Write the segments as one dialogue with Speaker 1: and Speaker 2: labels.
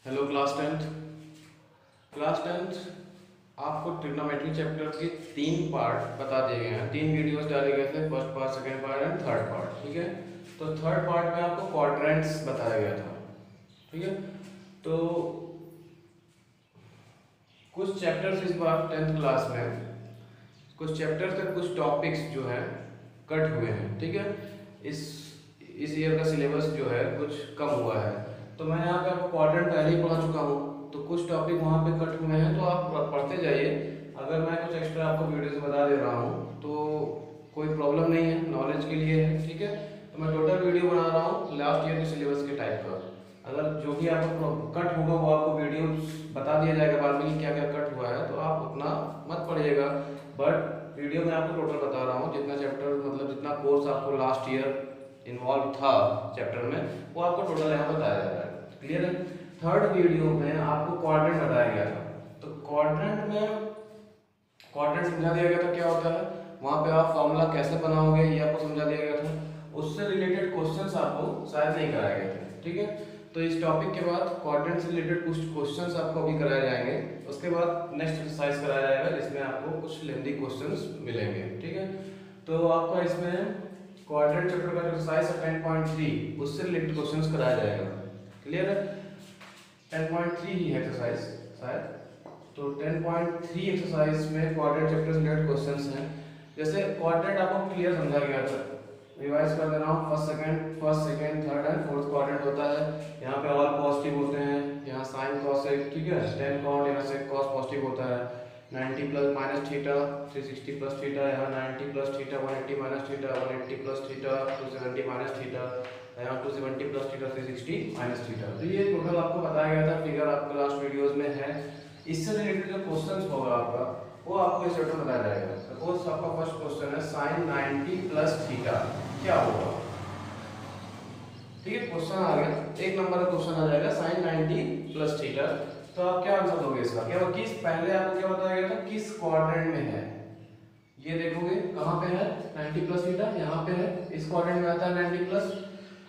Speaker 1: Hello class tenth आपको trigonometry chapter के 3 part बता दिए गए हैं। 3 वीडियोस डाले गए थे, first part, second part and third part. ठीक है, तो थर्ड पार्ट में आपको क्वाड्रेंट्स बताया गया था। ठीक है, तो कुछ चैप्टर्स इस बार 10th क्लास में कुछ चैप्टर्स के कुछ टॉपिक्स जो हैं कट हुए हैं। ठीक है, इस ईयर का सिलेबस जो है कुछ कम हुआ है। तो मैं यहाँ पे आपको क्वाड्रेंट पहले ही पढ़ा चुका हूँ, तो कुछ टॉपिक वहाँ पे कट हुए हैं, तो आप पढ़ते जाइए। अगर मैं कुछ एक्स्ट्रा आपको वीडियोस बता दे रहा हूँ तो कोई प्रॉब्लम नहीं है, नॉलेज के लिए है। ठीक है, तो मैं टोटल वीडियो बना रहा हूँ लास्ट ईयर के सिलेबस के टाइप का। अगर जो भी आपको कट होगा वो आपको वीडियो बता दिया जाएगा बाद में कि क्या क्या कट हुआ है, तो आप उतना मत पढ़िएगा। बट वीडियो में आपको टोटल बता रहा हूँ, जितना चैप्टर मतलब जितना कोर्स आपको लास्ट ईयर इन्वॉल्व था चैप्टर में, वो आपको टोटल यहाँ बताया जा रहा है। क्लियर है। थर्ड वीडियो में आपको क्वाड्रेंट बताया गया था, तो क्वाड्रेंट समझा दिया गया था क्या होता है, वहाँ पे आप फॉर्मूला कैसे बनाओगे ये आपको समझा दिया गया था। उससे रिलेटेड क्वेश्चंस आपको शायद नहीं कराए गए थे। ठीक है, तो इस टॉपिक के बाद क्वाड्रेंट से रिलेटेड कुछ क्वेश्चंस आपको अभी कराए जाएंगे। उसके बाद नेक्स्ट एक्सरसाइज कराया जाएगा जिसमें आपको कुछ लेंथी क्वेश्चंस मिलेंगे। ठीक है, तो आपको इसमें क्वाड्रेंट चैप्टर का एक्सरसाइज 10.3 उससे रिलेटेड क्वेश्चंस कराया जाएगा। क्लियर है, 10.3 ही एक्सरसाइज शायद। तो 10.3 एक्सरसाइज में क्वाड्रेंट चैप्टर से रिलेटेड क्वेश्चंस हैं। जैसे क्वाड्रेंट आपको क्लियर समझा गया था, रिवाइज कर दे रहा हूँ। First second third and fourth quadrant होता है। यहाँ पे ऑल पॉजिटिव होते हैं, यहाँ साइन कॉस है। ठीक है, tan cot, यहाँ से cos पॉजिटिव होता है। 90 plus minus theta, 360 plus theta, यहाँ 90 plus theta, 180 minus theta, 180 plus theta, 270 minus theta, यहाँ 270 प्लस थीटा, 360 माइनस थीटा। तो ये टोटल आपको बताया गया था, फिगर आपको लास्ट वीडियोस में है। इससे रिलेटेड जो क्वेश्चंस होगा आपका वो आपको इस चैप्टर में बताया जाएगा। सपोज आपका फर्स्ट क्वेश्चन है साइन 90 प्लस थीटा क्या होगा। ठीक है, क्वेश्चन आ गया, एक नंबर का क्वेश्चन आ जाएगा साइन 90 प्लस थीटा। तो आप क्या आंसर दोगे इसका, क्या किस पहले आपको क्या बताया गया था, किस क्वाड्रेंट में है ये देखोगे। कहाँ पे है 90 प्लस थीटा, यहाँ पे है, इस क्वाड्रेंट में आता है 90 प्लस।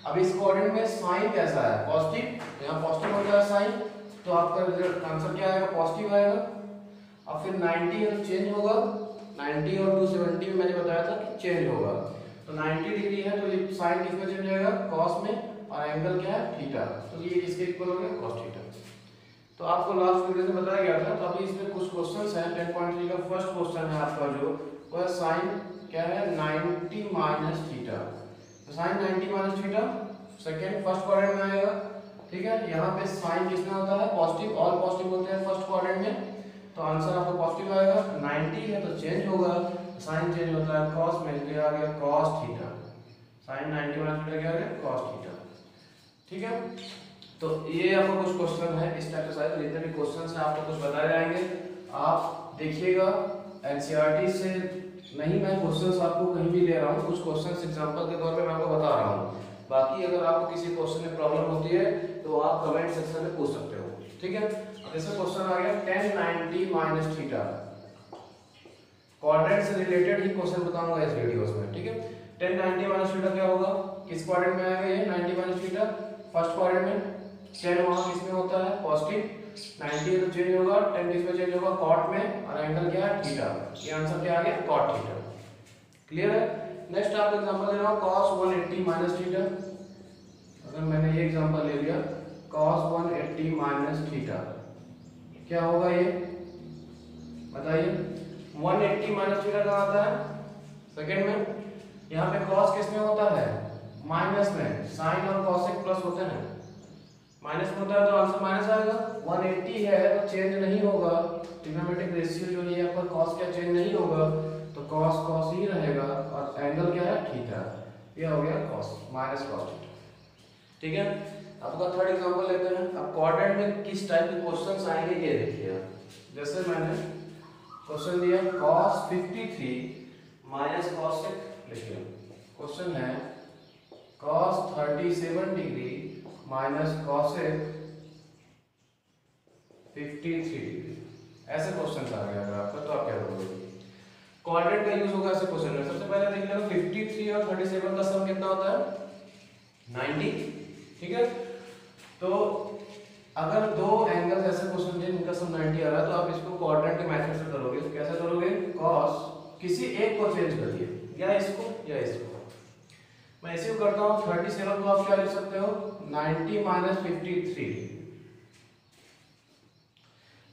Speaker 1: अब इस क्वाड्रेंट में साइन कैसा है, पॉजिटिव, यहाँ पॉजिटिव होता है साइन, तो आपका रिजल्ट आंसर क्या आएगा, पॉजिटिव आएगा। अब फिर 90 है तो चेंज होगा, 90 और 270 में मैंने बताया था कि चेंज होगा। तो 90 डिग्री है तो ये साइन किसमें चेंज होगा, कॉस में, और एंगल क्या है, थीटा। तो ये किसके इक्वल हो गया, कॉस थीटा। तो आपको लास्ट वीडियो में बताया गया था। तो अभी इसमें कुछ क्वेश्चंस हैं। 10.3 का फर्स्ट क्वेश्चन है आपका जो वो है साइन क्या है, 90 माइनस थीटा। तो sine 90 minus theta second first quadrant में आएगा। ठीक है, यहाँ पे साइन किसमें होता है, पॉजिटिव, ऑल पॉजिटिव होते हैं फर्स्ट क्वाड्रेंट में, तो आंसर आपका पॉजिटिव आएगा। 90 है तो चेंज होगा, साइन चेंज होता है कॉस में, इसलिए आ गया cos theta. Sine 90 minus theta क्या आ गया, कॉस थीटा। ठीक है, तो ये आपको कुछ क्वेश्चन है इस टाइप के, शायद जितने भी क्वेश्चन है आपको कुछ बताए जाएंगे। आप देखिएगा एनसीईआरटी से नहीं, मैं क्वेश्चंस आपको कहीं भी ले रहा हूँ, कुछ क्वेश्चंस एग्जांपल के तौर पे मैं आपको बता रहा हूँ। बाकी अगर आपको किसी क्वेश्चन में प्रॉब्लम होती है तो आप कमेंट सेक्शन में पूछ सकते हो। ठीक है, जैसे क्वेश्चन आ गया 1090 माइनस थीटा, क्वाड्रेंट से रिलेटेड ही क्वेश्चन बताऊंगा इस वीडियोस में। ठीक है, 1090 माइनस थीटा क्या होगा, किस क्वाड्रेंट में आएगा ये 90 माइनस थीटा, फर्स्ट क्वाड्रेंट में। 10 वहां किसमें होता है, पॉजिटिव, 90 तो चेंज होगा, 10 किसमें चेंज होगा, कॉट में, और एंगल क्या है, थीटा। ये आंसर क्या आ गया, कॉट थीटा। क्लियर है। नेक्स्ट आपको एग्जांपल दे रहा हूं, cos 180 माइनस थीटा। अगर मैंने ये एग्जांपल ले लिया cos 180 माइनस थीटा, क्या होगा ये बताइए। 180 माइनस थीटा कहाँ आता है, सेकंड में। यहाँ पे cos किसमें होता है, माइनस में, साइन और cosec प्लस होते हैं, माइनस में होता है तो आंसर माइनस आएगा। 180 है तो चेंज नहीं होगा, ट्रिग्नोमेट्रिक रेशियो जो है यहाँ पर cos क्या चेंज नहीं होगा, तो cos cos ही रहेगा, और एंगल क्या है, थीटा। ये हो गया cos माइनस cos थीटा। ठीक है, आपका थर्ड एग्जांपल लेते हैं। अब क्वाड्रेंट में किस टाइप के क्वेश्चंस आएंगे ये देखिए। जैसे मैंने क्वेश्चन दिया cos 53 माइनस cosec लिखिए। क्वेश्चन है cos 37 degree minus cosec 53 degree. ऐसे क्वेश्चन आ गया अगर आपका, तो आप क्या करोगे, क्वाड्रेंट का यूज होगा ऐसे क्वेश्चन में। सबसे पहले देख लो 53 और 37 का सम कितना होता है, 90। ठीक है, तो अगर दो एंगल्स ऐसे क्वेश्चन दिए जिनका सम 90 आ रहा है तो आप इसको क्वाड्रेंट के मेथड से करोगे। कैसे करोगे? cos किसी एक को चेंज करिए, या इसको या इसको। मैं इसी को करता हूँ। 37 को आप क्या लिख सकते हो? 90 माइनस 53।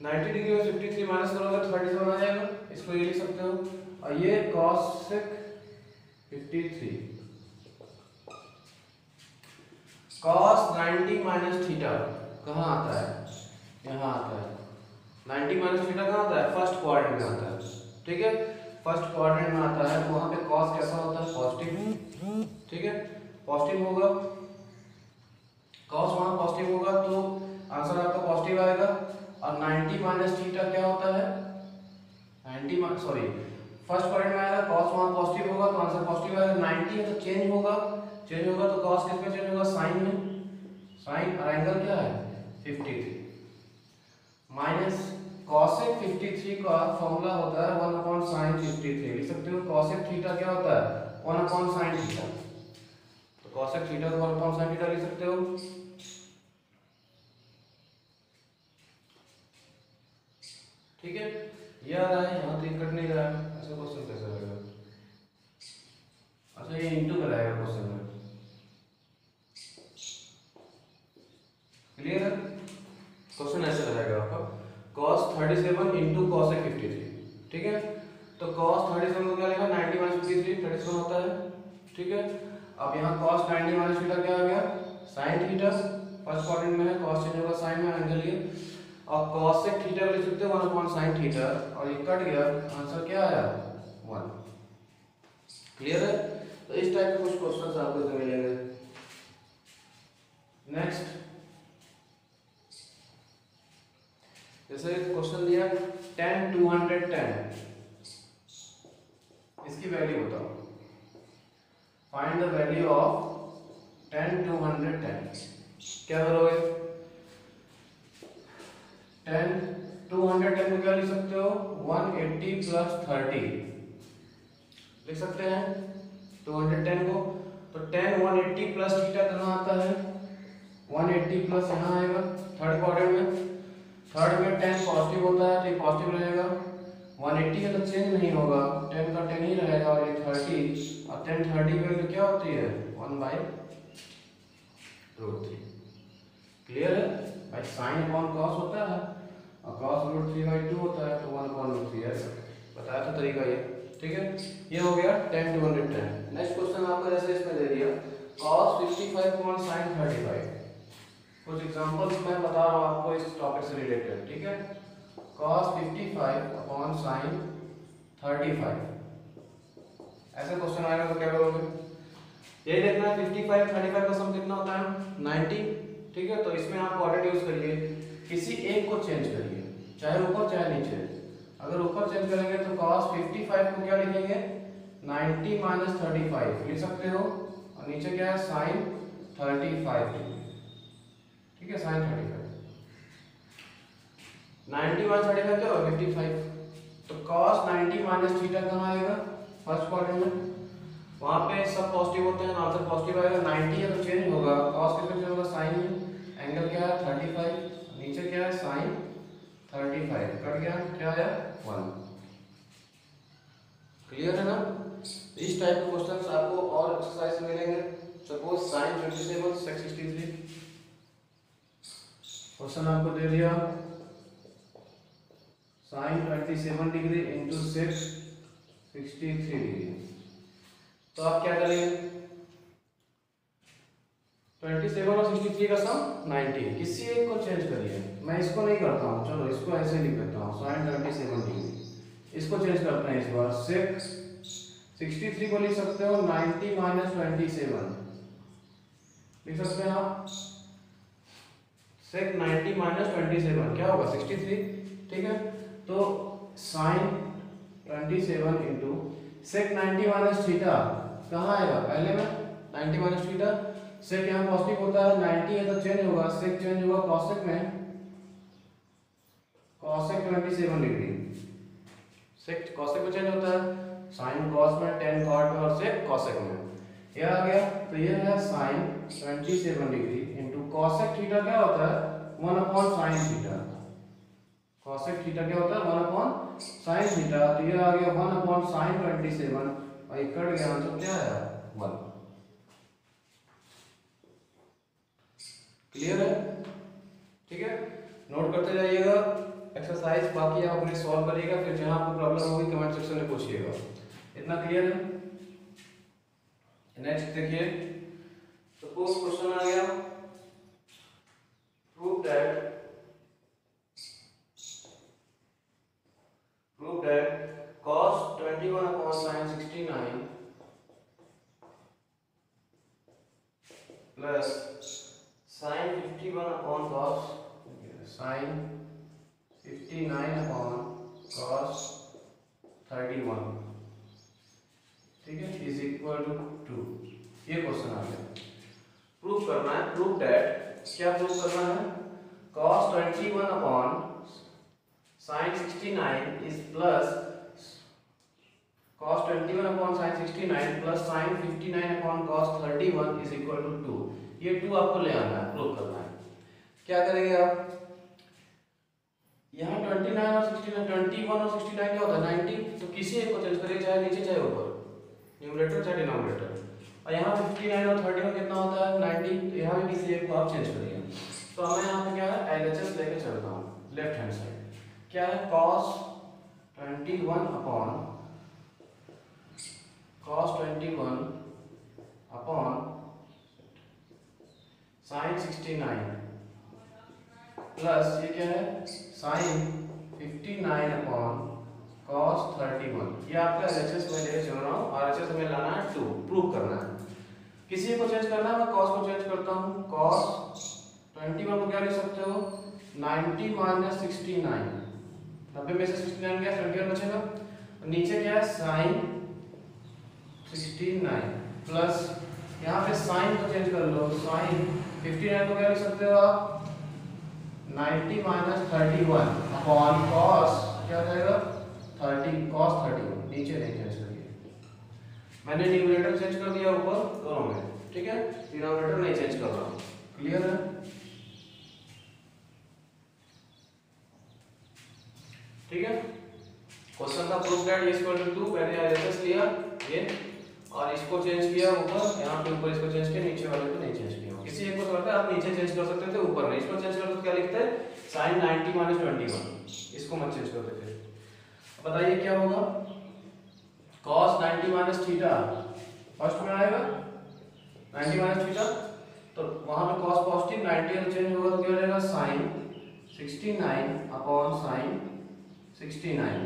Speaker 1: 90 डिग्री में 53 माइनस करोगे तो 37 आ जाएगा। इसको ये लिख सकते हो। और ये cos 53 cos 90 माइनस थीटा कहाँ आता है? यहाँ आता है। 90 माइनस थीटा कहाँ आता है? फर्स्ट क्वाड्रेंट में आता है। ठीक है, फर्स्ट क्वाड्रेंट में आता है तो वहां पे cos कैसा होता है? पॉजिटिव। ठीक है, पॉजिटिव होगा। cos वहां पॉजिटिव होगा तो आंसर आपका पॉजिटिव आएगा। और 90 माइनस थीटा क्या होता है? 90 सॉरी फर्स्ट क्वाड्रेंट में आएगा, cos वहां पॉजिटिव होगा तो आंसर पॉजिटिव आएगा। 90 है तो चेंज होगा तो cos किस में चेंज होगा? साइन में। साइन और एंगल क्या है? 53 माइनस cosec 53 का फॉर्मूला होता है 1 अपॉन sin 53। लिख सकते हो cosec थीटा क्या होता है? 1 अपॉन sin थीटा। तो cosec थीटा को 1 अपॉन sin थीटा लिख सकते हो। ठीक है, ये आ रहा है, यहाँ तो कट नहीं रहा है। ऐसा क्वेश्चन कैसे आएगा? अच्छा, ये इंटू कराएगा क्वेश्चन में। क्लियर है? क्वेश्चन ऐसे रहेगा आपका cos 37 इंटू cosec 53। ठीक है, तो cos 37 को क्या लिखा? 90 माइनस 53 37 होता है। ठीक है, अब यहाँ cos 90 माइनस थीटा क्या आ गया? sin theta. फर्स्ट क्वाड्रेंट में है, cos चेंज होगा sin में, एंगल ये। और cosec थीटा को लिख सकते हो 1 अपॉन sin थीटा। और ये कट गया, आंसर क्या आया? 1। क्लियर है? तो इस टाइप के कुछ क्वेश्चंस आपको इसमें मिलेंगे। नेक्स्ट, जैसे क्वेश्चन दिया tan 210, इसकी वैल्यू बताओ। Find the value of tan 210। क्या करोगे? tan 210 को क्या लिख सकते हो? 180 प्लस 30 लिख सकते हैं 210 को। तो tan 180 प्लस थीटा कहाँ आता है? 180 प्लस यहाँ आएगा थर्ड क्वाड्रेंट में। थर्ड में tan पॉजिटिव होता है तो ये पॉजिटिव रहेगा। 180 है तो चेंज नहीं होगा, tan का tan ही रहेगा। और ये 30, और tan 30 वैल्यू क्या होती है? 1/√3। क्लियर है भाई? sin अपॉन cos होता है और cos √3/2 होता है तो 1/√3 है। बताया था तरीका ये। ठीक है, ये हो गया tan 210। नेक्स्ट क्वेश्चन आपको जैसे इसमें दे दिया cos 55 अपॉन sin 35। कुछ एग्जांपल्स मैं बता रहा हूँ आपको इस टॉपिक से रिलेटेड। ठीक है, cos 55 अपॉन sin 35 ऐसा क्वेश्चन आएगा तो क्या करोगे? यही देखना है 55 35 का सम कितना होता है? 90। ठीक है, तो इसमें आप क्वाड्रेंट यूज करिए, किसी एक को चेंज करिए, चाहे ऊपर चाहे नीचे। अगर ऊपर चेंज करेंगे तो cos 55 को क्या लिखेंगे? 90 माइनस 35 लिख सकते हो। और नीचे क्या है? sin 35। ठीक है, sin 35। 90 माइनस 35 क्या होगा? 55। तो cos 90 माइनस थीटा कहाँ आएगा? फर्स्ट क्वाड्रेंट में। वहां पे सब पॉजिटिव होते हैं, आंसर पॉजिटिव आएगा। 90 है तो चेंज होगा, cos किस में चेंज होगा? sin में। एंगल क्या है? 35। नीचे क्या है? sin 35। कट गया, क्या आया? 1। क्लियर है ना? इस टाइप के क्वेश्चंस आपको और एक्सरसाइज मिलेंगे। सपोज sin 27 sec 63 क्वेश्चन आपको दे दिया sin 27 degree into sec 63 degree. तो आप क्या करेंगे? 27 और 63 का सम 90। किसी एक को चेंज करिए। मैं इसको नहीं करता हूँ, चलो इसको ऐसे लिख देता हूँ sin 27 डिग्री। इसको चेंज करते हैं इस बार। sec 63 को लिख सकते हो 90 माइनस 27 लिख सकते हैं आप। sec 90 माइनस 27 क्या होगा? 63। ठीक है, तो sin 27 into sec 90 minus theta कहाँ आएगा? पहले में 90 माइनस थीटा। sec यहाँ पॉजिटिव होता है, 90 है तो चेंज होगा, sec चेंज होगा cosec में, cosec 27 डिग्री। sec cosec में चेंज होता है, sin cos में, tan cot में और sec cosec में। यह आ गया, तो यह है sin 27 degree into cosec theta क्या होता है? 1/sin theta. cosec थीटा क्या होता है 1/sin थीटा। तो ये आ गया 1/sin 27 और ये कट गया आंसर क्या आया 1। क्लियर है? ठीक है, नोट करते जाइएगा एक्सरसाइज, बाकी आप उन्हें सॉल्व करिएगा, फिर जहां आपको प्रॉब्लम होगी कमेंट सेक्शन में पूछिएगा। इतना क्लियर है? नेक्स्ट देखिए, सपोज क्वेश्चन आ गया, prove that cos 21/sin 69 plus sin 51/cos sin 59/cos 31, ठीक है, इज इक्वल टू 2। ये क्वेश्चन आ गया, प्रूव करना है। प्रूव दैट, क्या प्रूव करना है? cos 21/sin 69 is plus cos 21/sin 69 plus sin 59/cos 31 is equal to 2। ये 2 आपको ले आना है, प्रूव करना है। क्या करेंगे आप? यहाँ 29 और 69, 21 और 69 क्या होता है 90, तो किसी एक को चेंज करिए, चाहे नीचे चाहे ऊपर, न्यूमरेटर चाहे डिनोमिनेटर। और यहाँ 59 और 31 कितना होता है 90, तो यहाँ भी किसी एक को आप चेंज करिए। तो हमें यहाँ पे क्या है LHS लेके चलता हूँ लेफ्ट हैंड साइड। क्या है cos 21 sin 69 प्लस ये क्या है sin 59/cos 31। ये आपका LHS में लेके चल रहा हूँ, RHS में लाना है 2, प्रूव करना है। किसी को चेंज करना है, मैं cos को चेंज करता हूँ। cos 21 को क्या लिख सकते हो 90 - 69, 90 में से 69 गया 21 बचेगा। नीचे क्या है sin 69 प्लस यहाँ पे साइन को चेंज कर लो, sin 59 को क्या लिख सकते हो आप 90 - 31 अपॉन cos क्या जाएगा 30 cos 31। नीचे नहीं चेंज करिए, मैंने न्यूमरेटर चेंज कर दिया ऊपर दोनों में, ठीक है, डिनोमिनेटर नहीं चेंज कर रहा हूँ। क्लियर है? ठीक है, क्वेश्चन का proof that is equal to 2, पहले LHS लिया ये और इसको चेंज किया ऊपर, यहाँ पे ऊपर इसको चेंज किया, नीचे वाले को नहीं चेंज किया। किसी एक को करता है आप नीचे चेंज कर सकते थे, ऊपर नहीं। इसको चेंज करते तो क्या लिखते हैं sin 90 - 21, इसको मत चेंज करते थे। बताइए क्या होगा cos 90 - थीटा फर्स्ट में आएगा 90 - थीटा, तो वहां पे cos पॉजिटिव 90 चेंज होगा तो क्या हो जाएगा sin 69/sin 69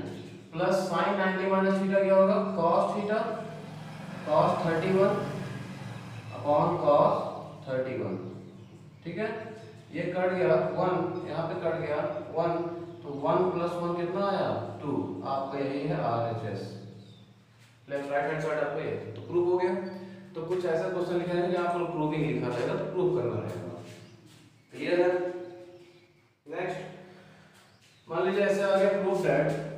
Speaker 1: plus sin 90 - theta क्या होगा cos थीटा cos 31/cos 31, ठीक है। ये कट गया 1, यहाँ पे कट गया 1, तो 1 + 1 कितना आया 2। आपका यही है RHS, left right hand side आपको ये तो प्रूव हो गया। तो कुछ ऐसा क्वेश्चन लिखा है कि आपको प्रूविंग लिखा रहेगा, तो प्रूव करना रहेगा। क्लियर है? नेक्स्ट मान लीजिए ऐसे आ गया prove that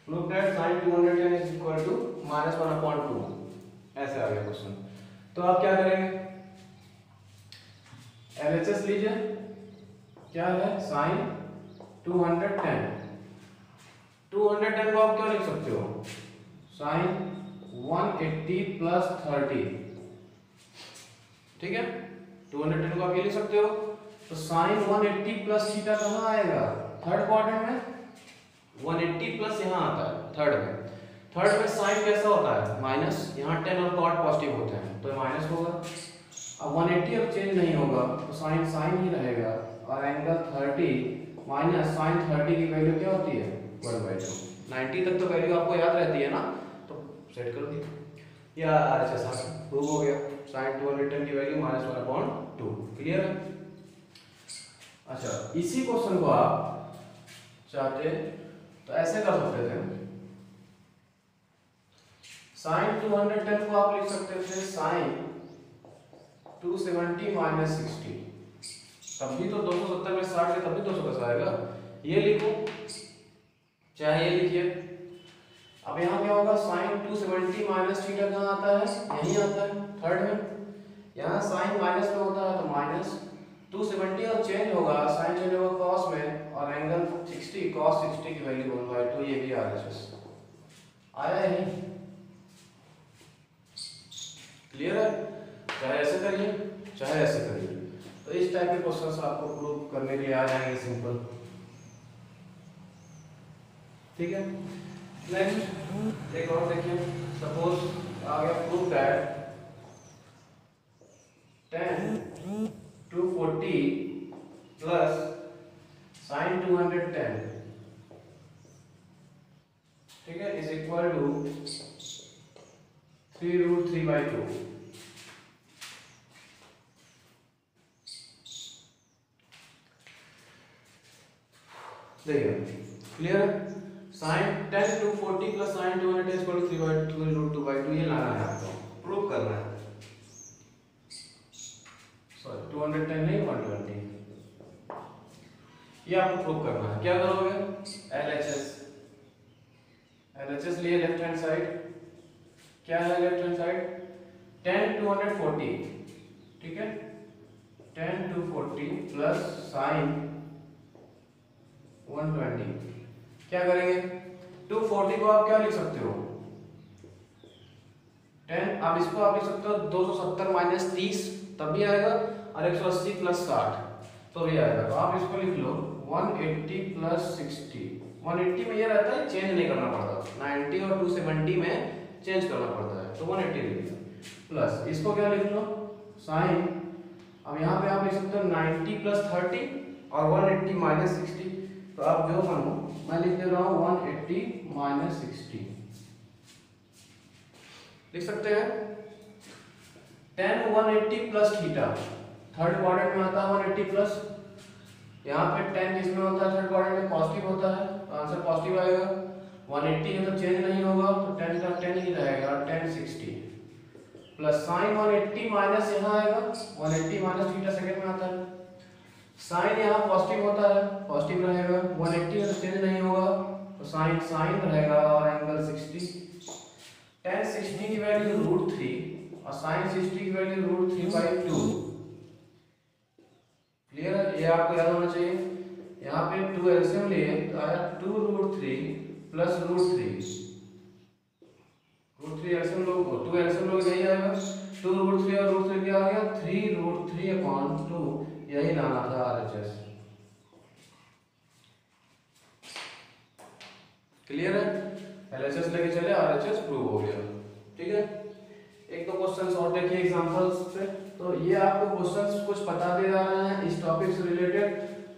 Speaker 1: prove that sin 210 is equal to -1/2, ऐसे आ गया क्वेश्चन। तो आप क्या करेंगे LHS लीजिए, क्या है sin 210 को आप क्या लिख सकते हो sin 180 + 30, ठीक है। 210 को आप ये लिख सकते हो, तो sin 180 प्लस थीटा कहाँ आएगा थर्ड क्वाड्रेंट में, 180 प्लस यहाँ आता है थर्ड में। थर्ड में साइन कैसा होता है माइनस, यहाँ 10 और कॉट पॉजिटिव होते हैं तो माइनस होगा। अब 180 अब चेंज नहीं होगा तो साइन साइन ही रहेगा, और एंगल 30 माइनस साइन 30 की वैल्यू क्या होती है 1/2। 90 तक तो वैल्यू आपको याद रहती है ना, तो सेट कर दिया या RHS प्रूव हो गया। साइन 210 की वैल्यू -1/2। क्लियर है? अच्छा, इसी क्वेश्चन को आप चाहते तो ऐसे कर सकते थे, साइन 210 को आप लिख सकते थे साइन 270 - 60, तब भी तो 270 में 60 के तब भी 210 आएगा। ये लिखो चाहे ये लिखिए। अब यहाँ क्या होगा, साइन 270 माइनस थीटा कहाँ आता है, यहीं आता है थर्ड में। यहाँ साइन माइनस में होता है तो माइनस 270 और चेंज होगा, साइन चेंज होगा कॉस में, और एंगल 60 cos 60 की वैल्यू 1/2, ये भी RHS आया है। क्लियर है? चाहे ऐसे करिए चाहे ऐसे करिए, तो इस टाइप के क्वेश्चंस आपको प्रूव करने के लिए आ जाएंगे सिंपल। ठीक है, नेक्स्ट एक और देखिए, सपोज आ गया prove that tan 240 plus sin 210, ठीक है, इज इक्वल टू 3√3/2। देखिए क्लियर है, sin tan 240 plus sin 210 is equal to 3/2√2/2, ये लाना है आपको, प्रूव करना है। सॉरी 210 नहीं 120, ये आपको प्रूव करना है। क्या करोगे, LHS लिए लेफ्ट हैंड साइड, क्या है लेफ्ट हैंड साइड, tan 240, ठीक है, tan 240 प्लस sin 120, क्या करेंगे, 240 को आप क्या लिख सकते हो, 10, अब इसको आप लिख सकते हो 270 माइनस 30 तब भी आएगा, और 180 प्लस 60 तो भी आएगा, तो आप इसको लिख लो 180 प्लस 60। 180 में ये रहता है चेंज नहीं करना पड़ता, 90 और 270 में चेंज करना पड़ता है, तो 180 लिख लो, प्लस इसको क्या लिख लो साइन, अब यहाँ पे आप लिख सकते हो 90 प्लस 30 और 180 माइनस 60, तो आप जो मानो, मैं लिख दे रहा हूँ 180 माइनस 60, लिख सकते हैं। tan 180 plus theta, third quadrant में आता है 180 प्लस, यहाँ पे tan किसमें होता है, थर्ड क्वाड्रेंट में पॉजिटिव होता है, तो आंसर पॉजिटिव आएगा। 180 है तो चेंज नहीं होगा, तो tan का tan ही रहेगा, tan 60 प्लस साइन 180 माइनस यहाँ आएगा, 180 माइनस थीटा सेकंड में आता है, साइन यहाँ पॉजिटिव होता है, पॉजिटिव रहेगा, 180 है तो चेंज नहीं होगा, तो साइन साइन रहेगा, और एंगल 60, tan 60 की वैल्यू √3 और sin 60 की वैल्यू √3/2। क्लियर है, ये आपको याद होना चाहिए। यहाँ पे 2 एलसीएम लिए तो आया 2√3 प्लस √3, √3 एलसीएम लोग 2 एलसीएम लोग यही आएगा, 2√3 और √3 क्या आ गया 3√3/2, यही लाना था RHS। क्लियर है, LHS लेके चले, RHS प्रूव हो गया। ठीक है, एक दो क्वेश्चंस और देखिए एग्जांपल्स पे, तो ये आपको क्वेश्चंस कुछ बताते जा रहे हैं इस टॉपिक से रिलेटेड,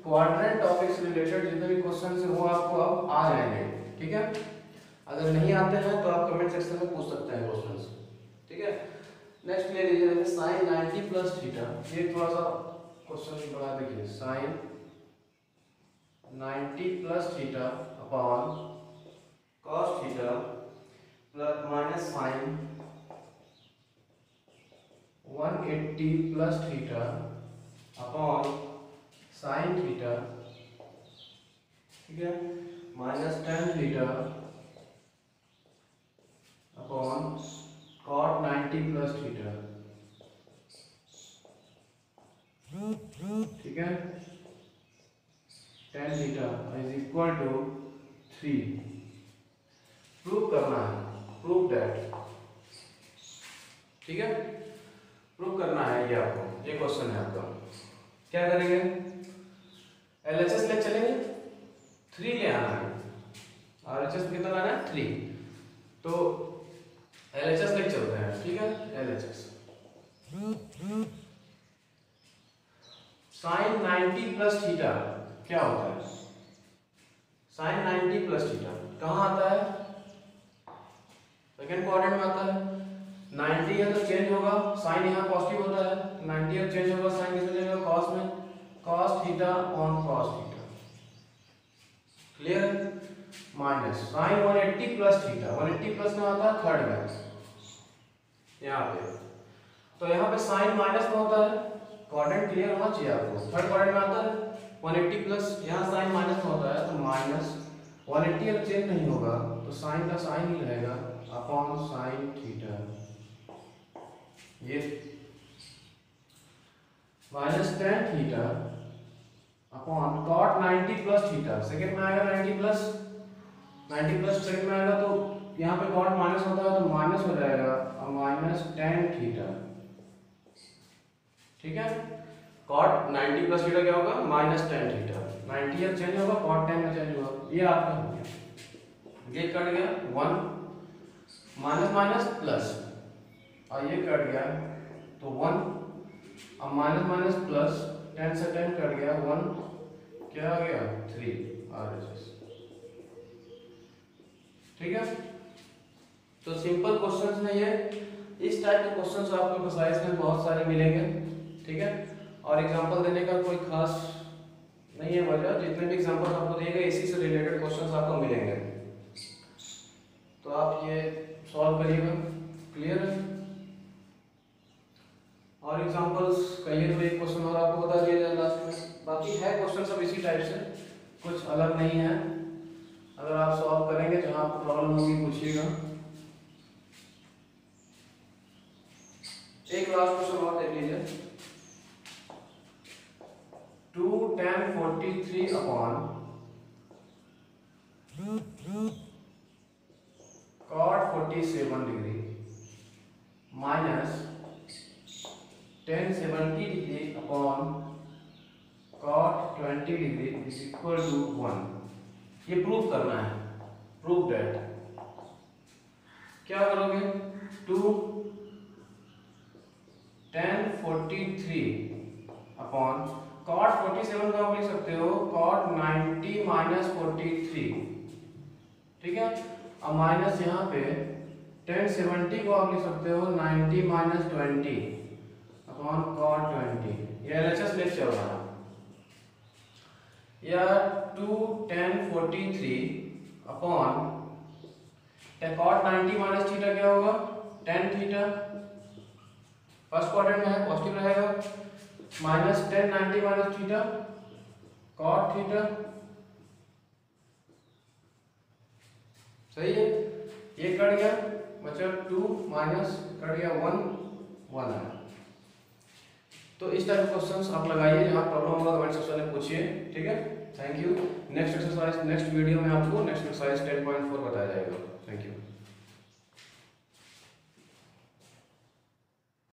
Speaker 1: क्वाड्रेंट टॉपिक से रिलेटेड जितने भी क्वेश्चंस हैं वो आपको अब आ जाएंगे। ठीक है, अगर नहीं आते हैं तो आप कमेंट सेक्शन में पूछ सकते हैं क्वेश्चंस। ठीक है, नेक्स्ट ले लीजिए sin 90 प्लस थीटा, ये थोड़ा सा क्वेश्चन बड़ा देखिए, sin 90 plus theta upon cos theta plus minus sin 180 plus theta upon sin theta, ठीक है, minus tan theta upon cot 90 plus theta. ठीक है, tan theta is equal to 3। Prove करना है, प्रूव दैट। ठीक है, प्रूव करना है ये आपको, ये क्वेश्चन है आपका। क्या करेंगे, LHS ले चलेंगे, 3 ले आना है, RHS कितना लाना है 3, तो LHS ले चलते हैं। ठीक है, LHS sin 90 प्लस थीटा क्या होता है, sin 90 प्लस थीटा कहाँ आता है, सेकंड क्वाड्रेंट में आता है। 90 है तो चेंज होगा, साइन यहाँ पॉजिटिव होता है, 90 है चेंज होगा, साइन किसमें चेंज होगा, cos में, cos theta on cos theta. Clear है, minus sine 180 plus theta, 180 plus में आता है थर्ड में यहाँ पे, तो यहाँ पे साइन माइनस में होता है, क्वाड्रेंट क्लियर होना चाहिए आपको, थर्ड क्वाड्रेंट में आता है 180 प्लस, यहाँ साइन माइनस में होता है 180 अगर चेंज नहीं होगा तो साइन का साइन ही रहेगा अपॉन साइन थीटा, ये minus tan theta upon cot 90 plus theta, second में आएगा 90 प्लस सेकेंड में आएगा तो यहाँ पे कॉट माइनस होता है तो माइनस हो जाएगा और माइनस टेन थीटा, ठीक है। कॉट 90 प्लस थीटा क्या होगा माइनस टेन थीटा, 90 अब चेंज होगा कॉट 10 में चेंज होगा, ये आपका हो गया, ये कट गया 1 माइनस माइनस प्लस और ये कट गया तो 1, अब माइनस माइनस प्लस 10 से 10 कट गया 1, क्या आ गया 3 RHS, ठीक है। तो सिंपल क्वेश्चंस में ये इस टाइप के क्वेश्चंस आपको प्रिसाइज में बहुत सारे मिलेंगे, ठीक है। और एग्जांपल देने का कोई खास नहीं है वजह, जितने भी एग्जांपल आपको दिए गए इसी से रिलेटेड क्वेश्चंस आपको मिलेंगे, तो आप ये सॉल्व करिएगा, क्लियर है। और एग्जांपल्स कहिए तो एक क्वेश्चन और आपको बता दिया जाए लास्ट में, बाकी है क्वेश्चन सब इसी टाइप से, कुछ अलग नहीं है। अगर आप सॉल्व करेंगे जहां आपको प्रॉब्लम होगी पूछिएगा। एक लास्ट क्वेश्चन और देख लीजिए, 2 tan 43 upon cot 47 degree minus tan 70 degree upon cot 20 degree is equal to 1, ये प्रूव करना है, प्रूव दैट। क्या करोगे, 2 tan 43 अपॉन cot 47 को आप लिख सकते हो cot 90 माइनस 43, ठीक है। अब माइनस यहाँ पे tan 70 को आप लिख सकते हो 90 माइनस 20 अपॉन cot 20, ये LHS लेके चल रहा है, या 2 tan 43 upon cot 90 minus theta क्या होगा tan थीटा, फर्स्ट क्वाड्रेंट में है पॉजिटिव रहेगा, minus tan 90 minus theta cot theta, सही है। ये कट गया बचा 2 माइनस कट गया 1 है। तो इस टाइप के क्वेश्चंस आप लगाइए, जहाँ प्रॉब्लम होगा कमेंट सेक्शन में पूछिए, ठीक है। Thank you. Next exercise next video में आपको नेक्स्ट एक्सरसाइज 10.4 बताया जाएगा। Thank you.